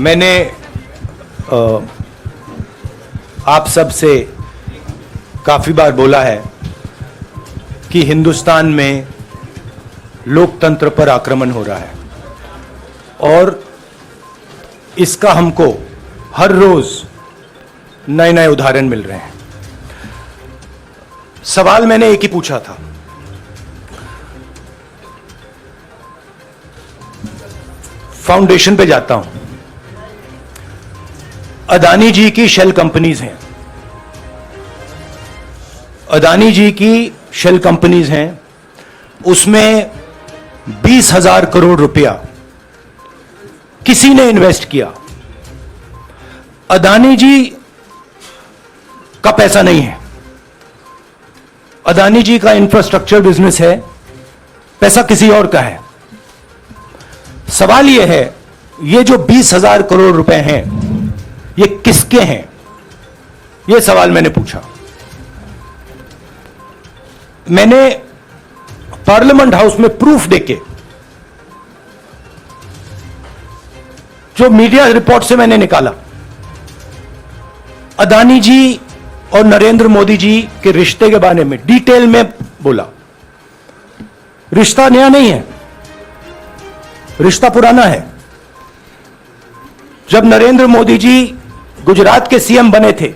मैंने आप सब से काफ़ी बार बोला है कि हिंदुस्तान में लोकतंत्र पर आक्रमण हो रहा है और इसका हमको हर रोज नए नए उदाहरण मिल रहे हैं। सवाल मैंने एक ही पूछा था, फाउंडेशन पे जाता हूं, अदानी जी की शेल कंपनीज हैं, अदानी जी की शेल कंपनीज हैं, उसमें 20,000 करोड़ रुपया किसी ने इन्वेस्ट किया। अदानी जी का पैसा नहीं है, अदानी जी का इंफ्रास्ट्रक्चर बिजनेस है, पैसा किसी और का है। सवाल यह है, ये जो 20,000 करोड़ रुपए हैं ये किसके हैं? यह सवाल मैंने पूछा। मैंने पार्लियामेंट हाउस में प्रूफ देके, जो मीडिया रिपोर्ट से मैंने निकाला, अदानी जी और नरेंद्र मोदी जी के रिश्ते के बारे में डिटेल में बोला। रिश्ता नया नहीं है, रिश्ता पुराना है। जब नरेंद्र मोदी जी गुजरात के सीएम बने थे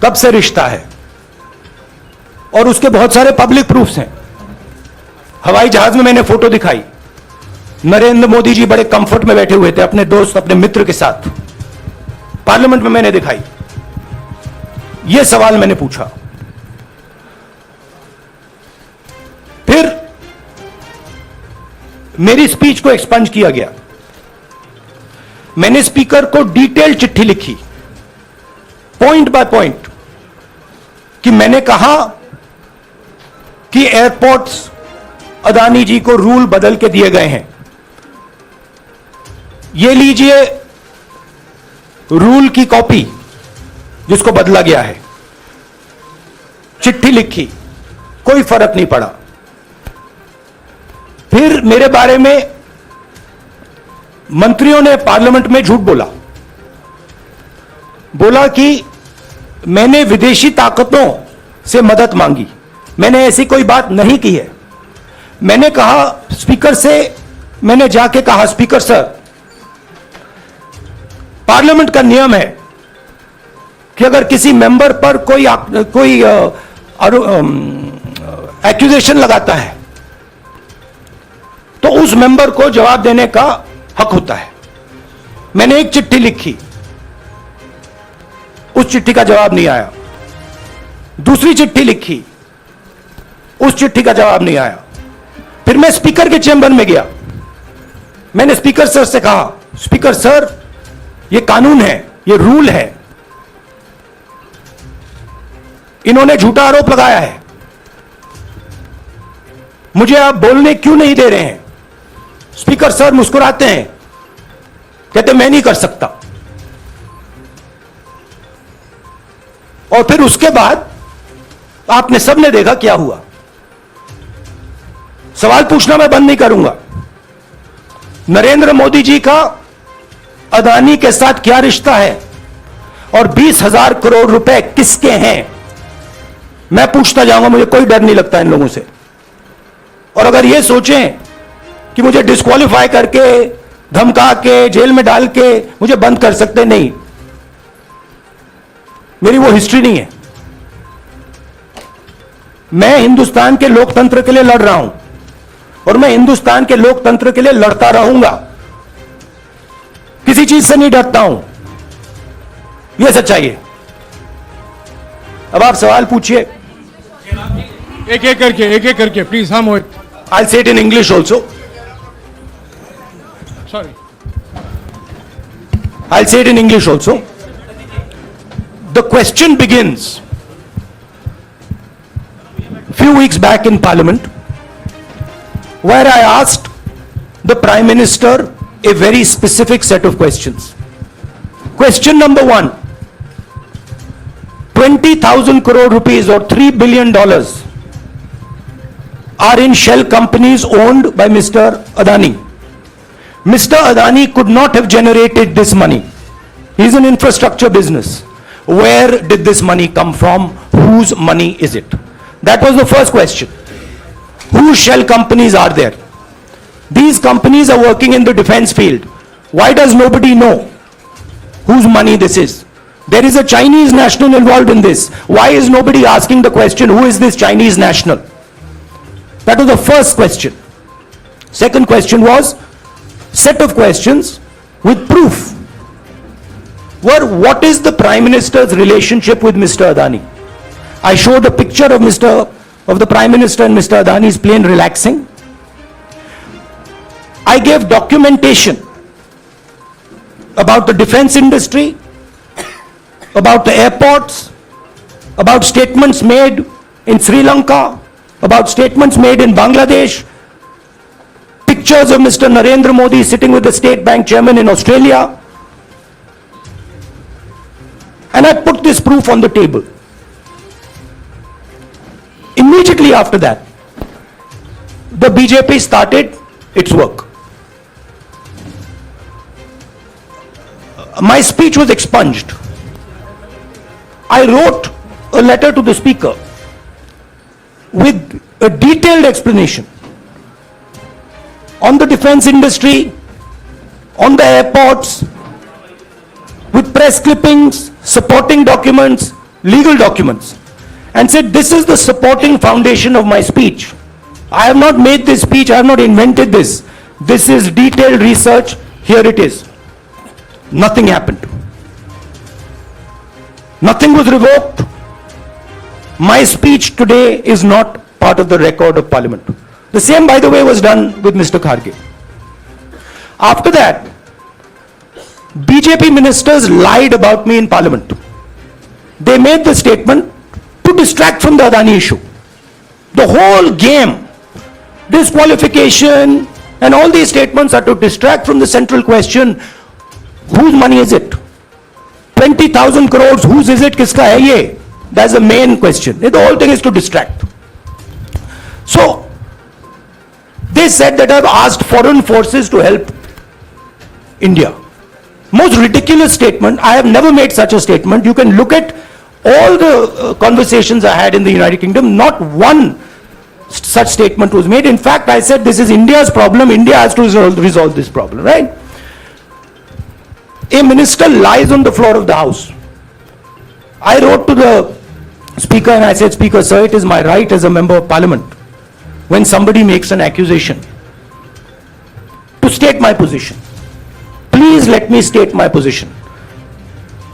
तब से रिश्ता है और उसके बहुत सारे पब्लिक प्रूफ्स हैं। हवाई जहाज में मैंने फोटो दिखाई, नरेंद्र मोदी जी बड़े कंफर्ट में बैठे हुए थे अपने दोस्त, अपने मित्र के साथ। पार्लियामेंट में मैंने दिखाई। यह सवाल मैंने पूछा। फिर मेरी स्पीच को एक्सपंज किया गया। मैंने स्पीकर को डिटेल चिट्ठी लिखी, पॉइंट बाय पॉइंट, कि मैंने कहा कि एयरपोर्ट्स अदानी जी को रूल बदल के दिए गए हैं। ये लीजिए रूल की कॉपी जिसको बदला गया है। चिट्ठी लिखी, कोई फर्क नहीं पड़ा। फिर मेरे बारे में मंत्रियों ने पार्लियामेंट में झूठ बोला कि मैंने विदेशी ताकतों से मदद मांगी। मैंने ऐसी कोई बात नहीं की है। मैंने कहा स्पीकर से, मैंने जाके कहा, स्पीकर सर, पार्लियामेंट का नियम है कि अगर किसी मेंबर पर कोई एक्यूजेशन लगाता है तो उस मेंबर को जवाब देने का हक होता है। मैंने एक चिट्ठी लिखी, उस चिट्ठी का जवाब नहीं आया। दूसरी चिट्ठी लिखी, उस चिट्ठी का जवाब नहीं आया। फिर मैं स्पीकर के चेंबर में गया। मैंने स्पीकर सर से कहा, स्पीकर सर, यह कानून है, यह रूल है, इन्होंने झूठा आरोप लगाया है, मुझे आप बोलने क्यों नहीं दे रहे हैं? स्पीकर सर मुस्कुराते हैं, कहते मैं नहीं कर सकता। और फिर उसके बाद आपने सबने देखा क्या हुआ। सवाल पूछना मैं बंद नहीं करूंगा। नरेंद्र मोदी जी का अदानी के साथ क्या रिश्ता है और 20,000 करोड़ रुपए किसके हैं, मैं पूछता जाऊंगा। मुझे कोई डर नहीं लगता इन लोगों से। और अगर ये सोचें कि मुझे डिस्क्वालीफाई करके, धमका के, जेल में डाल के मुझे बंद कर सकते, नहीं, मेरी वो हिस्ट्री नहीं है। मैं हिंदुस्तान के लोकतंत्र के लिए लड़ रहा हूं और मैं हिंदुस्तान के लोकतंत्र के लिए लड़ता रहूंगा। किसी चीज से नहीं डरता हूं, यह सच्चाई है। अब आप सवाल पूछिए। एक एक करके प्लीज। हम I'll say it in English also. Sorry. I'll say it in English also. The question begins few weeks back in Parliament, where I asked the Prime Minister a very specific set of questions. Question number 1, 20,000 crore rupees or $3 billion are in shell companies owned by Mr. Adani. Mr. Adani could not have generated this money. He's an infrastructure business. Where did this money come from? Whose money is it? That was the first question. Whose shell companies are there? These companies are working in the defense field. Why does nobody know whose money this is? There is a Chinese national involved in this. Why is nobody asking the question, who is this Chinese national? That was the first question. Second question was, set of questions with proof. What is the Prime Minister's relationship with Mr. Adani? I showed a picture of the Prime Minister and Mr. Adani's plane relaxing. I gave documentation about the defense industry, about the airports, about statements made in Sri Lanka, about statements made in Bangladesh, pictures of Mr. Narendra Modi sitting with the State Bank chairman in Australia. And I put this proof on the table. Immediately after that, the BJP started its work. My speech was expunged. I wrote a letter to the Speaker with a detailed explanation on the defense industry, on the airports, with press clippings, supporting documents, legal documents, and said, this is the supporting foundation of my speech. I have not made this speech, I have not invented this. This is detailed research, here it is. Nothing happened. Nothing was revoked. My speech today is not part of the record of Parliament. The same, by the way, was done with Mr. Kharge. After that, BJP ministers lied about me in Parliament. They made the statement to distract from the Adani issue. The whole game, disqualification, and all these statements are to distract from the central question, whose money is it? 20,000 crores, whose is it? Kiska hai ye? That's the main question. The whole thing is to distract. So, they said that I've asked foreign forces to help India. Most ridiculous statement. I have never made such a statement. You can look at all the conversations I had in the United Kingdom. Not one such statement was made. In fact, I said this is India's problem. India has to resolve this problem, right? A minister lies on the floor of the House. I wrote to the Speaker and I said, Speaker, sir, it is my right as a member of Parliament, when somebody makes an accusation, to state my position. Please let me state my position.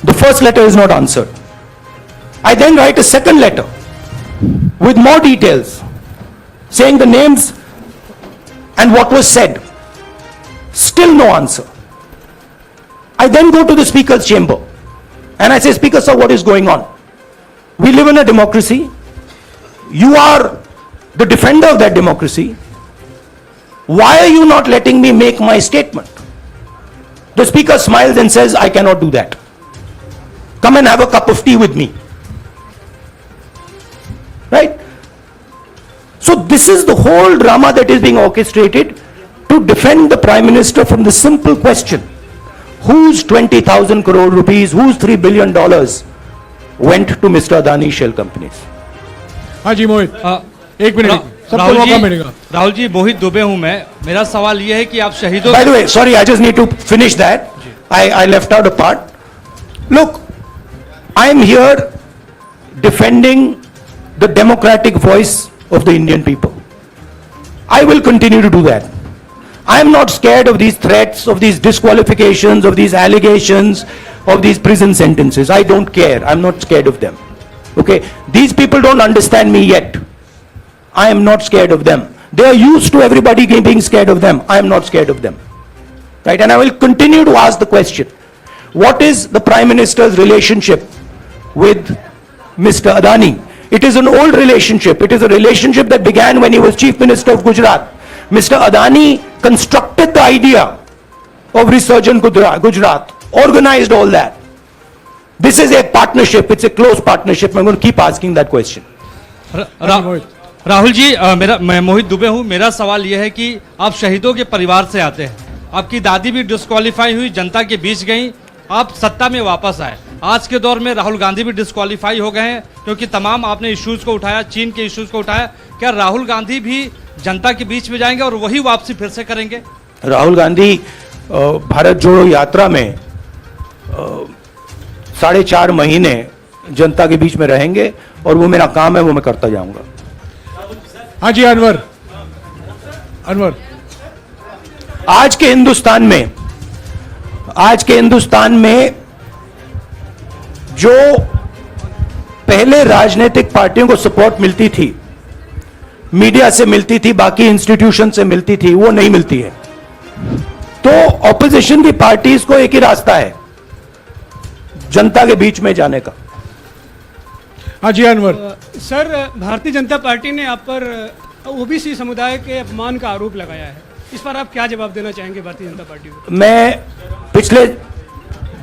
The first letter is not answered. I then write a second letter with more details, saying the names and what was said. Still no answer. I then go to the Speaker's chamber and I say, Speaker, sir, what is going on? We live in a democracy. You are the defender of that democracy. Why are you not letting me make my statement? The Speaker smiles and says, I cannot do that. Come and have a cup of tea with me. Right? So this is the whole drama that is being orchestrated to defend the Prime Minister from the simple question, whose 20,000 crore rupees, whose $3 billion went to Mr. Adani shell companies? हाँ जी मोहित, एक minute, सबको मौका मिलेगा। राहुल जी, मोहित दुबे हूं मैं। मेरा सवाल यह है कि आप शहीदों, By the way, sorry, I just need to finish that. I left out a part. Look, I am here defending the democratic voice of the Indian people. I will continue to do that. I am not scared of these threats, of these disqualifications, of these allegations, of these prison sentences. I don't care. I'm not scared of them. Okay? These people don't understand me yet. I am not scared of them. They are used to everybody being scared of them. I am not scared of them. Right? And I will continue to ask the question, what is the Prime Minister's relationship with Mr. Adani? It is an old relationship. It is a relationship that began when he was Chief Minister of Gujarat. Mr. Adani constructed the idea of Resurgent Gujarat, organized all that. This is a partnership. It's a close partnership. I'm going to keep asking that question. Rahul ji, मैं मोहित दुबे हूं। मेरा सवाल यह है कि आप शहीदों के परिवार से आते हैं। आपकी दादी भी डिस्क्वालीफाई हुई, जनता के बीच गई, आप सत्ता में वापस आए। आज के दौर में राहुल गांधी भी डिस्क्वालीफाई हो गए हैं क्योंकि तमाम आपने इश्यूज को उठाया, चीन के इश्यूज को उठाया। क्या राहुल गांधी भी जनता के बीच में जाएंगे और वही वापसी फिर से करेंगे? राहुल गांधी भारत जोड़ो यात्रा में 4.5 महीने जनता के बीच में रहेंगे और वो मेरा काम है, वो मैं करता जाऊंगा। हाँ जी अनवर, अनवर आज के हिंदुस्तान में जो पहले राजनीतिक पार्टियों को सपोर्ट मिलती थी, मीडिया से मिलती थी, बाकी इंस्टीट्यूशन से मिलती थी, वो नहीं मिलती है। तो ऑपोजिशन की पार्टीज को एक ही रास्ता है, जनता के बीच में जाने का। हाँ जी अनवर। सर, भारतीय जनता पार्टी ने आप पर ओबीसी समुदाय के अपमान का आरोप लगाया है, इस पर आप क्या जवाब देना चाहेंगे भारतीय जनता पार्टी को? मैं पिछले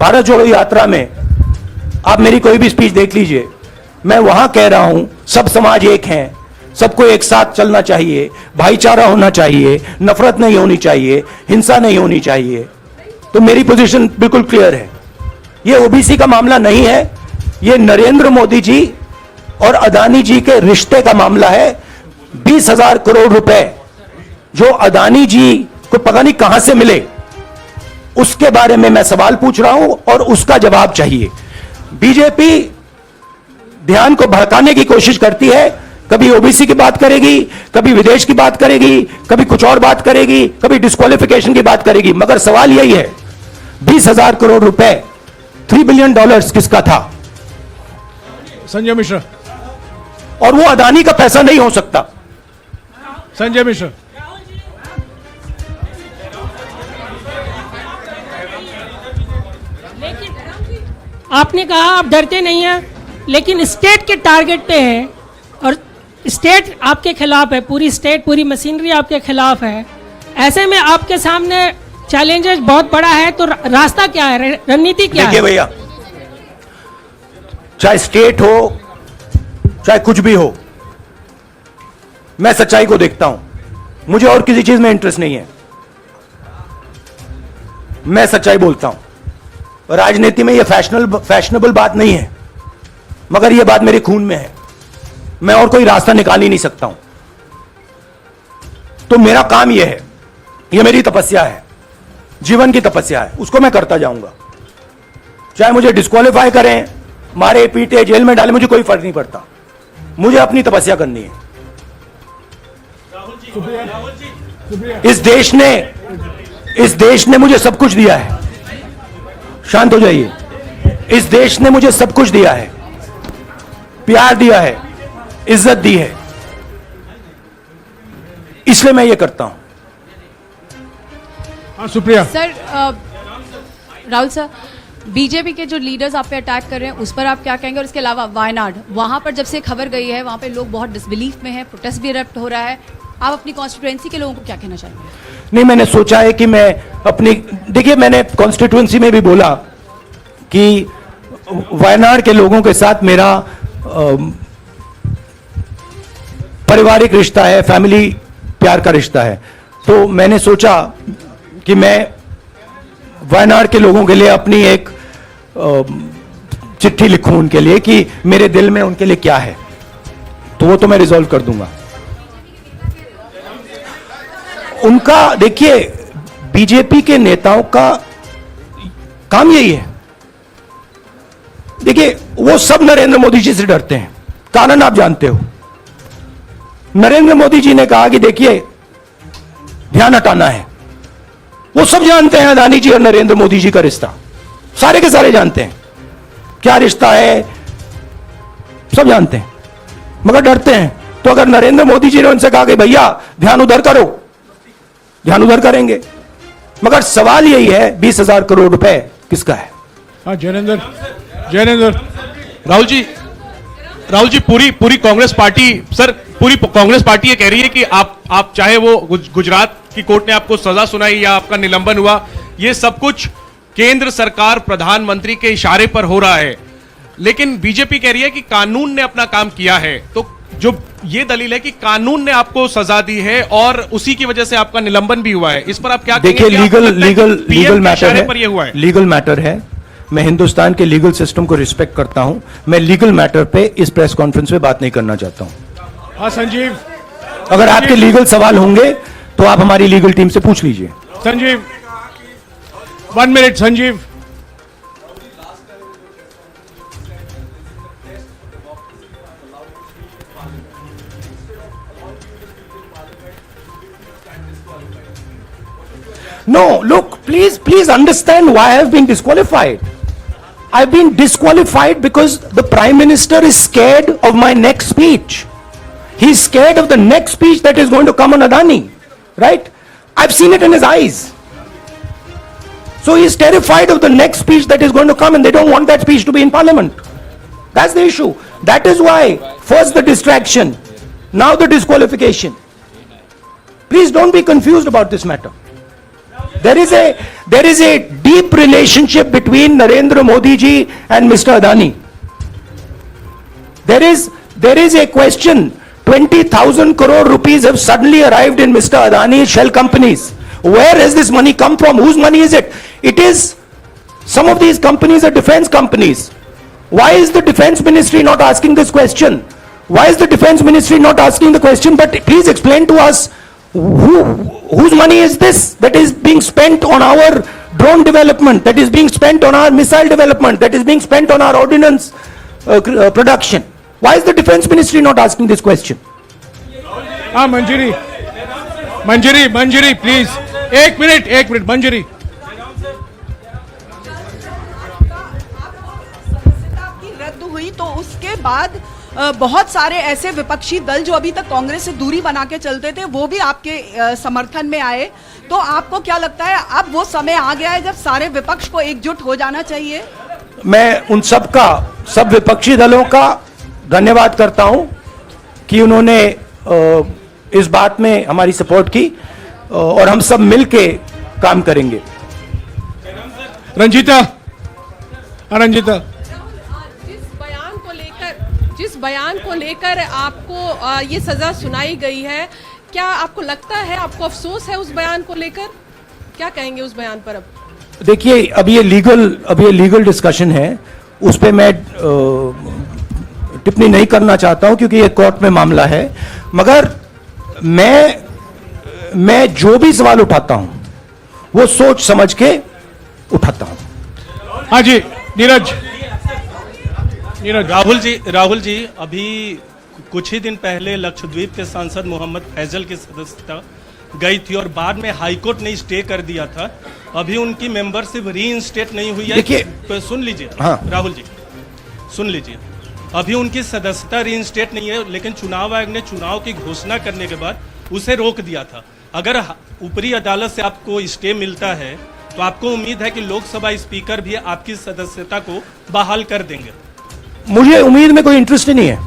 भारत जोड़ो यात्रा में, आप मेरी कोई भी स्पीच देख लीजिए, मैं वहां कह रहा हूं सब समाज एक हैं, सबको एक साथ चलना चाहिए, भाईचारा होना चाहिए, नफरत नहीं होनी चाहिए, हिंसा नहीं होनी चाहिए। तो मेरी पोजीशन बिल्कुल क्लियर है। ये ओबीसी का मामला नहीं है, ये नरेंद्र मोदी जी और अदानी जी के रिश्ते का मामला है। 20,000 करोड़ रुपए जो अदानी जी को पता नहीं कहां से मिले, उसके बारे में मैं सवाल पूछ रहा हूं और उसका जवाब चाहिए। बीजेपी ध्यान को भड़काने की कोशिश करती है, कभी ओबीसी की बात करेगी, कभी विदेश की बात करेगी, कभी कुछ और बात करेगी, कभी डिस्क्वालिफिकेशन की बात करेगी, मगर सवाल यही है 20,000 करोड़ रुपए, $3 बिलियन किसका था? संजय मिश्रा। और वो अदानी का पैसा नहीं हो सकता। संजय मिश्रा। आपने कहा आप डरते नहीं हैं, लेकिन स्टेट के टारगेट पे हैं और स्टेट आपके खिलाफ है, पूरी स्टेट, पूरी मशीनरी आपके खिलाफ है। ऐसे में आपके सामने चैलेंजेस बहुत बड़ा है, तो रास्ता क्या है, रणनीति क्या है? देखिए भैया, चाहे स्टेट हो चाहे कुछ भी हो, मैं सच्चाई को देखता हूं, मुझे और किसी चीज में इंटरेस्ट नहीं है, मैं सच्चाई बोलता हूं। राजनीति में यह फैशनेबल बात नहीं है, मगर यह बात मेरे खून में है, मैं और कोई रास्ता निकाल ही नहीं सकता हूं। तो मेरा काम यह है, यह मेरी तपस्या है, जीवन की तपस्या है, उसको मैं करता जाऊंगा। चाहे मुझे डिस्क्वालीफाई करें, मारे पीटे, जेल में डाले, मुझे कोई फर्क नहीं पड़ता, मुझे अपनी तपस्या करनी है। इस देश ने मुझे सब कुछ दिया है। शांत हो जाइए। इस देश ने मुझे सब कुछ दिया है, प्यार दिया है, इज्जत दी है, इसलिए मैं ये करता हूं। हाँ Supriya. Sir, Rahul sir, BJP के जो लीडर्स आप पे अटैक कर रहे हैं उस पर आप क्या कहेंगे? और इसके अलावा वायनाड, वहां पर जब से खबर गई है, वहां पे लोग बहुत डिसबिलीफ में हैं, प्रोटेस्ट भी इरप्ट हो रहा है, आप अपनी कॉन्स्टिट्यूएंसी के लोगों को क्या कहना चाहेंगे? नहीं, मैंने सोचा है कि मैं अपनी, देखिए मैंने कॉन्स्टिट्यूएंसी में भी बोला कि वायनाड के लोगों के साथ मेरा पारिवारिक रिश्ता है, फैमिली प्यार का रिश्ता है। तो मैंने सोचा कि मैं वायनाड के लोगों के लिए अपनी एक चिट्ठी लिखूं उनके लिए कि मेरे दिल में उनके लिए क्या है, तो वो तो मैं रिजॉल्व कर दूंगा। उनका, देखिए बीजेपी के नेताओं का काम यही है, देखिए वो सब नरेंद्र मोदी जी से डरते हैं, कारण आप जानते हो। नरेंद्र मोदी जी ने कहा कि देखिए ध्यान हटाना है, वो सब जानते हैं अदानी जी और नरेंद्र मोदी जी का रिश्ता, सारे के सारे जानते हैं क्या रिश्ता है, सब जानते हैं, मगर डरते हैं। तो अगर नरेंद्र मोदी जी ने उनसे कहा कि भैया ध्यान उधर करो, ध्यान उधर करेंगे, मगर सवाल यही है 20,000 करोड़ रुपए किसका है? हाँ जयनेंद्र। जयनेंद्र। राहुल जी पूरी कांग्रेस पार्टी, सर पूरी कांग्रेस पार्टी ये कह रही है कि आप चाहे वो गुजरात की कोर्ट ने आपको सजा सुनाई या आपका निलंबन हुआ, ये सब कुछ केंद्र सरकार प्रधानमंत्री के इशारे पर हो रहा है। लेकिन बीजेपी कह रही है कि कानून ने अपना काम किया है। तो जो ये दलील है कि कानून ने आपको सजा दी है और उसी की वजह से आपका निलंबन भी हुआ है, इस पर आप क्या देखिए, लीगल मैटर है, पर ये हुआ है। लीगल मैटर है। मैं हिंदुस्तान के लीगल सिस्टम को रिस्पेक्ट करता हूं। मैं लीगल मैटर पे इस प्रेस कॉन्फ्रेंस में बात नहीं करना चाहता हूं। हाँ संजीव, अगर आपके लीगल सवाल होंगे तो आप हमारी लीगल टीम से पूछ लीजिए। Sanjeev 1 minute Sanjeev. No, look, please understand why I have been disqualified. I've been disqualified because the Prime Minister is scared of my next speech. He's scared of the next speech that is going to come on Adani, right? I've seen it in his eyes. So he's terrified of the next speech that is going to come, and they don't want that speech to be in Parliament. That's the issue. That is why first the distraction, now the disqualification. Please don't be confused about this matter. There is a deep relationship between Narendra Modi ji and Mr. Adani. There is a question. 20,000 crore rupees have suddenly arrived in Mr. Adani's shell companies. Where has this money come from? Whose money is it? It is, some of these companies are defense companies. Why is the defense ministry not asking this question? Why is the defense ministry not asking the question? But please explain to us, whose money is this that is being spent on our drone development, that is being spent on our missile development, that is being spent on our ordnance production? Why is the defense ministry not asking this question? हाँ मंजरी please, एक minute मंजरी। की रद्द हुई तो उसके बाद बहुत सारे ऐसे विपक्षी दल जो अभी तक कांग्रेस से दूरी बना के चलते थे वो भी आपके समर्थन में आए। तो आपको क्या लगता है अब वो समय आ गया है जब सारे विपक्ष को एकजुट हो जाना चाहिए? मैं उन सब विपक्षी दलों का धन्यवाद करता हूं कि उन्होंने इस बात में हमारी सपोर्ट की और हम सब मिलके काम करेंगे। रंजीता जिस बयान को लेकर आपको ये सजा सुनाई गई है, क्या आपको लगता है, आपको अफसोस है उस बयान को लेकर? क्या कहेंगे उस बयान पर? अब देखिए, अब ये लीगल डिस्कशन है, उस पे मैं टिप्पणी नहीं करना चाहता हूं क्योंकि ये कोर्ट में मामला है। मगर मैं जो भी सवाल उठाता हूं वो सोच समझ के उठाता हूं। हाँ जी नीरज। राहुल जी अभी कुछ ही दिन पहले लक्षद्वीप के सांसद मोहम्मद फैजल की सदस्यता गई थी और बाद में हाईकोर्ट ने स्टे कर दिया था। अभी उनकी मेंबरशिप रीइंस्टेट नहीं हुई है। देखिए, तो सुन लीजिए। हाँ। राहुल जी सुन लीजिए, अभी उनकी सदस्यता रीइंस्टेट नहीं है, लेकिन चुनाव आयोग ने चुनाव की घोषणा करने के बाद उसे रोक दिया था। अगर ऊपरी अदालत से आपको स्टे मिलता है तो आपको उम्मीद है कि लोकसभा स्पीकर भी आपकी सदस्यता को बहाल कर देंगे? मुझे उम्मीद में कोई इंटरेस्ट ही नहीं है।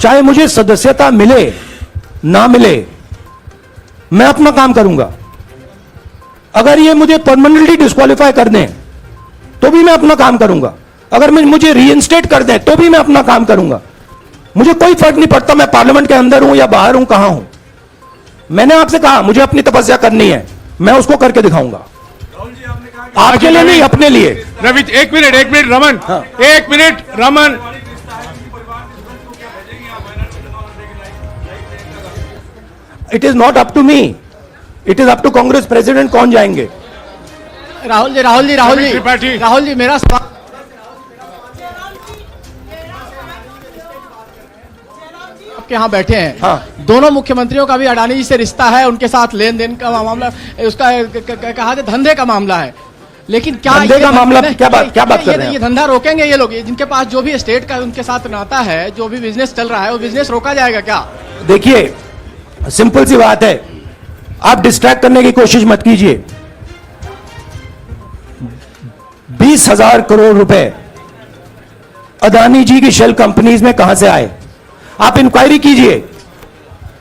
चाहे मुझे सदस्यता मिले ना मिले, मैं अपना काम करूंगा। अगर ये मुझे परमानेंटली डिस्क्वालीफाई कर दें तो भी मैं अपना काम करूंगा। अगर मुझे रीइंस्टेट कर दें तो भी मैं अपना काम करूंगा। मुझे कोई फर्क नहीं पड़ता मैं पार्लियामेंट के अंदर हूं या बाहर हूं, कहां हूं। मैंने आपसे कहा मुझे अपनी तपस्या करनी है, मैं उसको करके दिखाऊंगा। आपके लिए नहीं, अपने लिए। रवि एक मिनट रमन। हाँ। एक minute Raman. It is not up to me, it is up to Congress president कौन जाएंगे। राहुल जी मेरा सवाल आपके यहाँ बैठे हैं। हाँ। दोनों मुख्यमंत्रियों का भी अडानी जी से रिश्ता है, उनके साथ लेन देन का मामला, उसका कहा था धंधे का मामला है। लेकिन क्या धंधे का मामला, क्या बात कर रहे हैं? ये धंधा रोकेंगे ये लोग? जिनके पास जो भी स्टेट का उनके साथ नाता है, जो भी बिजनेस चल रहा है, वो बिजनेस रोका जाएगा क्या? देखिए, सिंपल सी बात है, आप डिस्ट्रैक्ट करने की कोशिश मत कीजिए। 20,000 करोड़ रुपए अदानी जी की शेल कंपनीज में कहां से आए? आप इंक्वायरी कीजिए।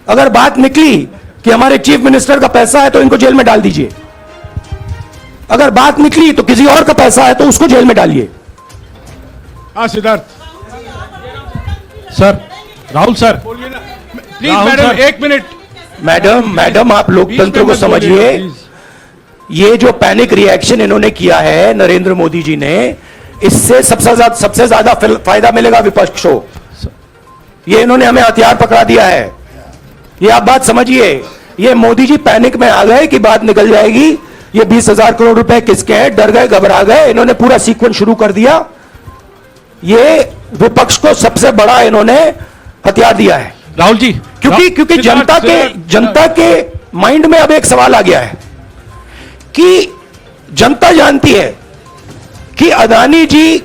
अगर बात निकली कि हमारे चीफ मिनिस्टर का पैसा है तो इनको जेल में डाल दीजिए। अगर बात निकली तो किसी और का पैसा है तो उसको जेल में डालिए। हाँ Siddharth sir, Rahul sir, please Rahul madam sir. 1 minute madam आप लोकतंत्र को समझिए। ये जो पैनिक रिएक्शन इन्होंने किया है नरेंद्र मोदी जी ने, इससे सबसे ज्यादा फायदा मिलेगा विपक्ष को। ये इन्होंने हमें हथियार पकड़ा दिया है। ये आप बात समझिए। ये मोदी जी पैनिक में आ गए कि बात निकल जाएगी, ये 20,000 करोड़ रुपए किसके हैं, डर गए, घबरा गए, इन्होंने पूरा सीक्वेंस शुरू कर दिया। ये विपक्ष को सबसे बड़ा इन्होंने हथियार दिया है। राहुल जी, क्योंकि जनता के माइंड में अब एक सवाल आ गया है कि जनता जानती है कि अदानी जी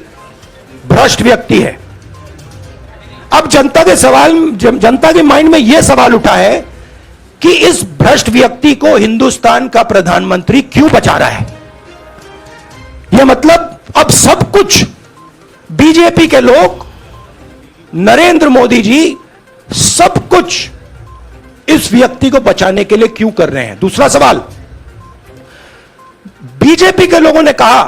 भ्रष्ट व्यक्ति है। अब जनता के माइंड में यह सवाल उठा है कि इस भ्रष्ट व्यक्ति को हिंदुस्तान का प्रधानमंत्री क्यों बचा रहा है। यह मतलब अब सब कुछ बीजेपी के लोग, नरेंद्र मोदी जी सब कुछ इस व्यक्ति को बचाने के लिए क्यों कर रहे हैं। दूसरा सवाल, बीजेपी के लोगों ने कहा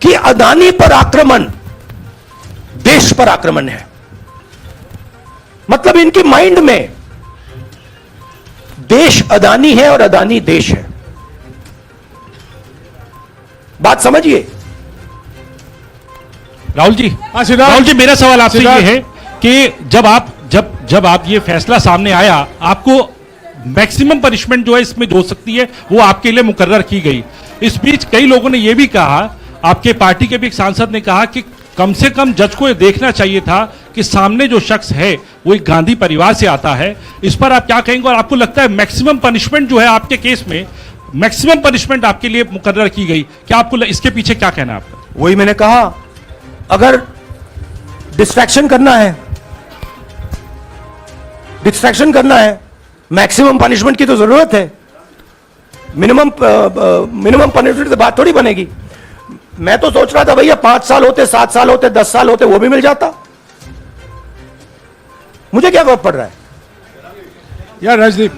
कि अदानी पर आक्रमण देश पर आक्रमण है। मतलब इनकी माइंड में देश अदानी है और अदानी देश है। बात समझिए। राहुल जी, हाँ सिद्धार्थ। राहुल जी, मेरा सवाल आपसे ये सिद्धार्थ। है कि जब आप ये फैसला सामने आया, आपको मैक्सिमम पनिशमेंट जो है इसमें हो सकती है वो आपके लिए मुकर्रर की गई। इस बीच कई लोगों ने ये भी कहा, आपके पार्टी के भी एक सांसद ने कहा कि कम से कम जज को ये देखना चाहिए था कि सामने जो शख्स है वो एक गांधी परिवार से आता है। इस पर आप क्या कहेंगे, और आपको लगता है मैक्सिमम पनिशमेंट जो है आपके केस में, मैक्सिमम पनिशमेंट आपके लिए मुकर्रर की गई, क्या आपको इसके पीछे क्या कहना है आपका? वही मैंने कहा, अगर डिस्ट्रैक्शन करना है, मैक्सिमम पनिशमेंट की तो जरूरत है। मिनिमम पनिशमेंट से बात थोड़ी बनेगी। मैं तो सोच रहा था भैया 5 साल होते, 7 साल होते, 10 साल होते, वो भी मिल जाता। मुझे क्या फर्क पड़ रहा है यार Rajdeep,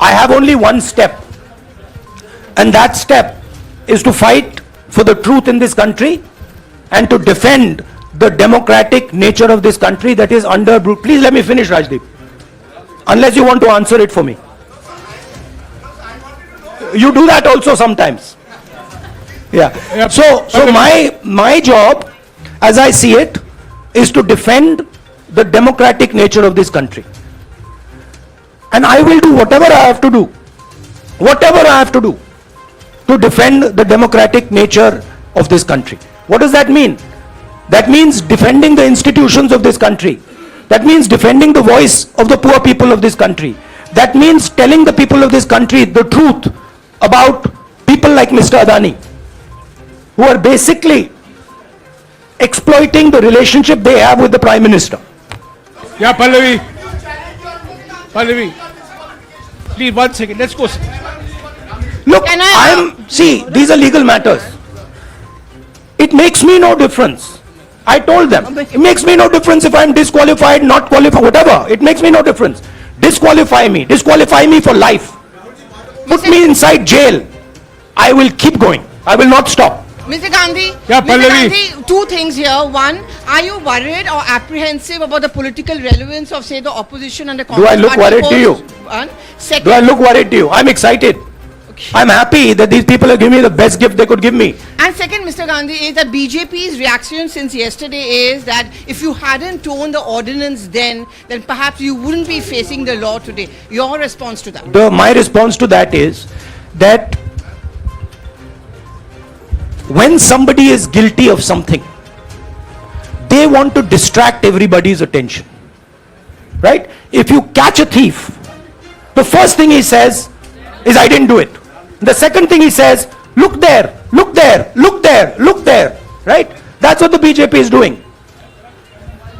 I have only one step, and that step is to fight for the truth in this country and to defend the democratic nature of this country that is under. Please let me finish, Rajdeep, unless you want to answer it for me. You do that also sometimes. Yeah. So my job, as I see it, is to defend the democratic nature of this country. And I will do whatever I have to do to defend the democratic nature of this country. What does that mean? That means defending the institutions of this country. That means defending the voice of the poor people of this country. That means telling the people of this country the truth about people like Mr. Adani, who are basically exploiting the relationship they have with the Prime Minister. yeah, Pallavi, please 1 second, let's go. Look, see, these are legal matters. It makes me no difference. I told them, it makes me no difference if I'm disqualified, not qualified, whatever. It makes me no difference. Disqualify me for life. Put me inside jail. I will keep going. I will not stop. Mr. Gandhi, Yeah, Mr. Pallavi. Gandhi, two things here. One, are you worried or apprehensive about the political relevance of, say, the opposition and the Do I Congress look party worried to you? polls? One. Second, Do I look worried to you? I'm excited. I'm happy that these people are giving me the best gift they could give me. and second, Mr. Gandhi, is that BJP's reaction since yesterday is that if you hadn't torn the ordinance then perhaps you wouldn't be facing the law today. Your response to that? My response to that is that when somebody is guilty of something, they want to distract everybody's attention. Right? If you catch a thief, the first thing he says is, I didn't do it. The second thing he says, look there, look there, look there, look there. Right? That's what the BJP is doing.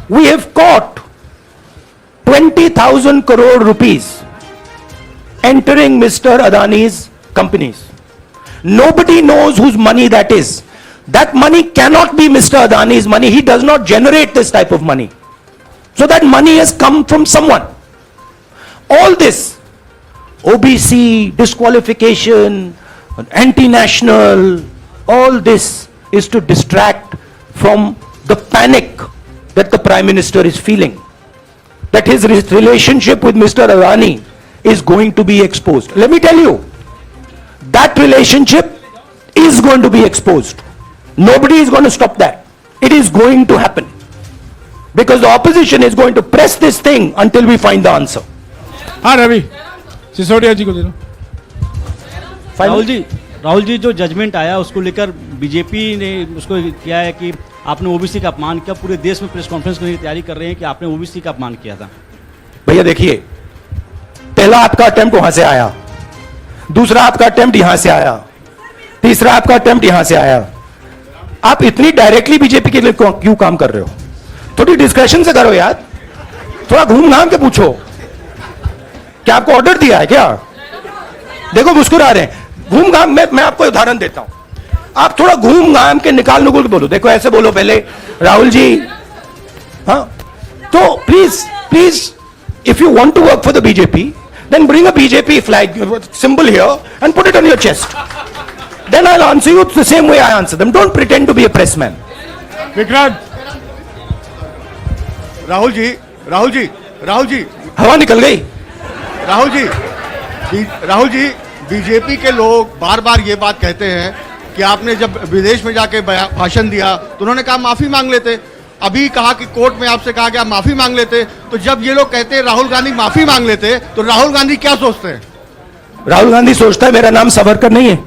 We have caught 20,000 crore rupees entering Mr. Adani's companies. Nobody knows whose money that is. That money cannot be Mr. Adani's money. He does not generate this type of money. So that money has come from someone. All this, OBC, disqualification, anti-national, all this is to distract from the panic that the Prime Minister is feeling. That his relationship with Mr. Adani is going to be exposed. Let me tell you, that relationship is going to be exposed. Nobody is going to stop that. It is going to happen. Because the opposition is going to press this thing until we find the answer. हाँ रवि सिसोदिया जी को दे दो। राहुल जी जो judgement आया उसको लेकर BJP ने उसको किया है कि आपने ओबीसी का अपमान किया, पूरे देश में प्रेस कॉन्फ्रेंस करने की तैयारी कर रहे हैं कि आपने ओबीसी का अपमान किया था। भैया देखिए, पहला आपका अटेम्प्ट वहां से आया, दूसरा आपका अटेम्प्ट यहां से आया, तीसरा आपका अटेम्प्ट यहां से आया। आप इतनी डायरेक्टली बीजेपी के लिए क्यों काम कर रहे हो? थोड़ी डिस्कशन से करो यार, थोड़ा घूम घाम के पूछो। क्या आपको ऑर्डर दिया है क्या? देखो मुस्कुरा रहे हैं। घूम घाम, मैं आपको उदाहरण देता हूं, आप थोड़ा घूम घाम के निकाल नुकुल के बोलो। देखो ऐसे बोलो पहले, राहुल जी, हाँ तो please if you want to work for the BJP, then bring a BJP flag symbol here and put it on your chest. Then I'll answer you the same way I answer them. Don't pretend to be a pressman. Vikrant Rahul ji हवा निकल गई। Rahul ji BJP के लोग बार बार ये बात कहते हैं कि आपने जब विदेश में जाके भाषण दिया तो उन्होंने कहा माफी मांग लेते, अभी कहा कि कोर्ट में आपसे कहा गया माफी मांग लेते। तो जब ये लोग कहते हैं राहुल गांधी माफी मांग लेते, तो राहुल गांधी क्या सोचते हैं? राहुल गांधी सोचता है मेरा नाम सावरकर नहीं है,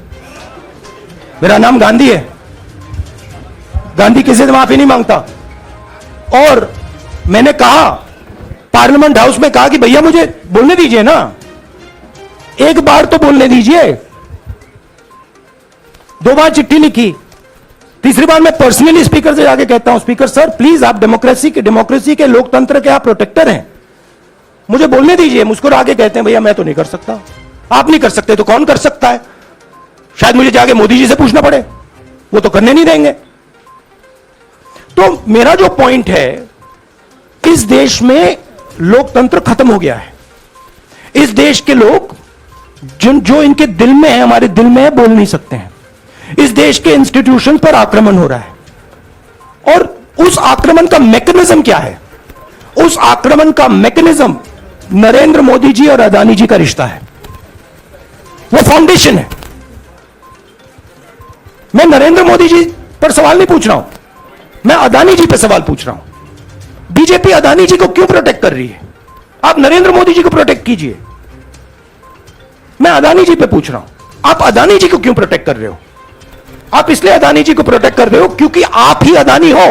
मेरा नाम गांधी है। गांधी किसी से माफी नहीं मांगता। और मैंने कहा, पार्लियामेंट हाउस में कहा कि भैया मुझे बोलने दीजिए ना, एक बार तो बोलने दीजिए। 2 बार चिट्ठी लिखी, तीसरी बार मैं पर्सनली स्पीकर से जाके कहता हूं, स्पीकर सर प्लीज, आप डेमोक्रेसी के लोकतंत्र के आप प्रोटेक्टर हैं, मुझे बोलने दीजिए। मुस्कुरा के कहते हैं भैया मैं तो नहीं कर सकता। आप नहीं कर सकते तो कौन कर सकता है? शायद मुझे जाके मोदी जी से पूछना पड़े, वो तो करने नहीं देंगे। तो मेरा जो पॉइंट है, इस देश में लोकतंत्र खत्म हो गया है। इस देश के लोग जो इनके दिल में है, हमारे दिल में है, बोल नहीं सकते हैं। इस देश के इंस्टीट्यूशन पर आक्रमण हो रहा है। और उस आक्रमण का मैकेनिज्म क्या है? उस आक्रमण का मैकेनिज्म नरेंद्र मोदी जी और अदानी जी का रिश्ता है, वो फाउंडेशन है। मैं नरेंद्र मोदी जी पर सवाल नहीं पूछ रहा हूं, मैं अदानी जी पर सवाल पूछ रहा हूं। बीजेपी अदानी जी को क्यों प्रोटेक्ट कर रही है? आप नरेंद्र मोदी जी को प्रोटेक्ट कीजिए। मैं अदानी जी पे पूछ रहा हूं, आप अदानी जी को क्यों प्रोटेक्ट कर रहे हो? आप इसलिए अदानी जी को प्रोटेक्ट कर रहे हो क्योंकि आप ही अदानी हो।